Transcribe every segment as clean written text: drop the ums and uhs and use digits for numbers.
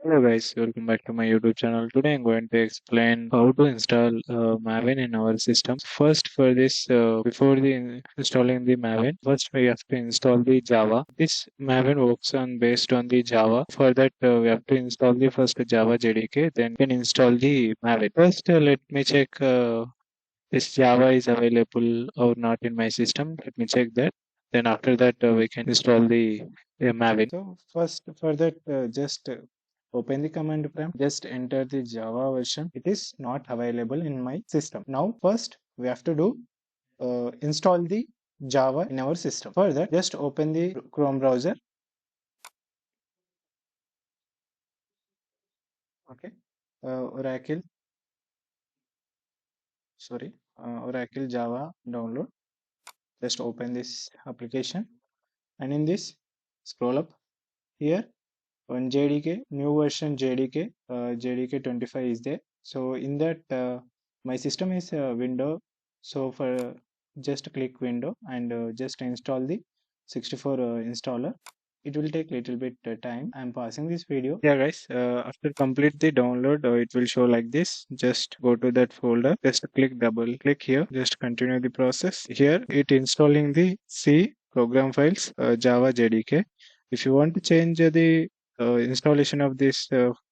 Hello guys, welcome back to my YouTube channel. Today I'm going to explain how to install Maven in our system. First, for this, before installing the Maven, first we have to install the Java. This Maven works on based on the Java. For that, we have to install the first Java JDK, then we can install the Maven. First, let me check this Java is available or not in my system. Let me check that. Then after that, we can install the Maven. So first, for that, just open the command prompt. Just enter the Java version. It is not available in my system. Now, first we have to do install the Java in our system. For that, just open the Chrome browser. Okay, Oracle. Sorry, Oracle Java download. Just open this application, and in this, scroll up here on JDK, new version JDK, JDK 25 is there. So in that, my system is window. So for just click window and just install the 64 installer. It will take little bit time. I'm passing this video. Yeah, guys. After complete the download, it will show like this. Just go to that folder. Just double click here. Just continue the process. Here, it installing the C program files, Java JDK. If you want to change the installation of this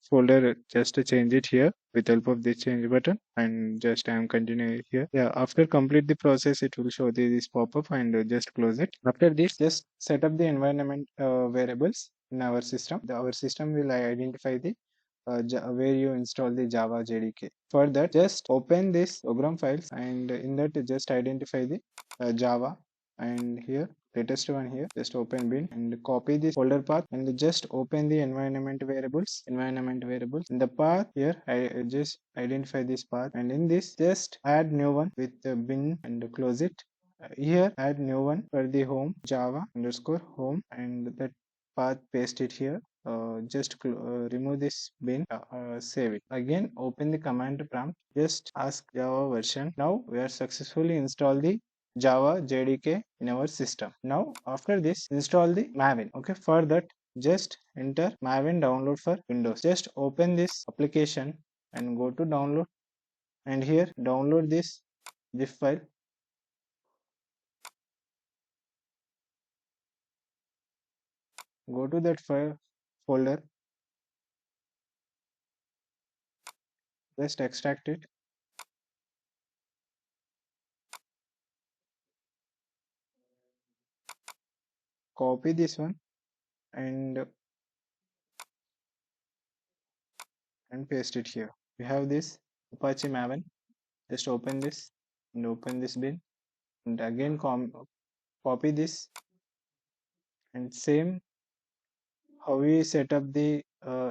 folder, just to change it here with help of the change button, and just I am continuing here. Yeah, after complete the process, it will show this pop-up, and just close it. After this, just set up the environment variables in our system. Our system will identify the where you install the Java JDK. For that, just open this program files, and in that just identify the Java, and here latest one here, just open bin and copy this folder path, and just open the environment variables in the path here. I just identify this path, and in this just add new one with the bin and close it. Here add new one for the home Java underscore home, and that path paste it here. Just remove this bin, save it. Again, open the command prompt. Just ask Java version. Now we are successfully installed the Java JDK in our system. Now after this, install the Maven. Okay, for that, just enter Maven download for Windows. Just open this application and go to download, and here download this zip file. Go to that file folder. Just extract it. Copy this one and paste it here. We have this Apache Maven. Just open this and open this bin, and again copy this, and same how we set up the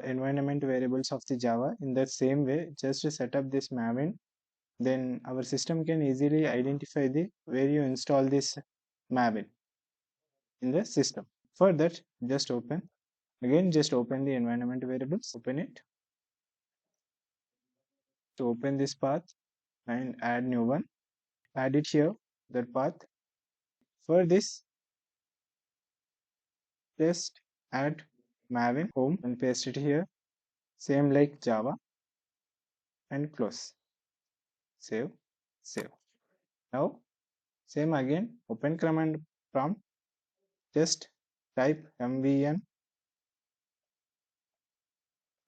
environment variables of the Java. In that same way, just to set up this Maven, then our system can easily identify the where you install this Maven in the system. For that, just open again, just open the environment variables, open it, to open this path and add new one, add it here, that path. For this, just add Maven home and paste it here, same like Java, and close. Save, save. Now same again, open command prompt, just type mvn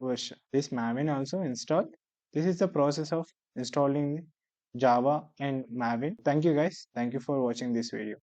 version. This Maven also installed. This is the process of installing Java and Maven. Thank you guys. Thank you for watching this video.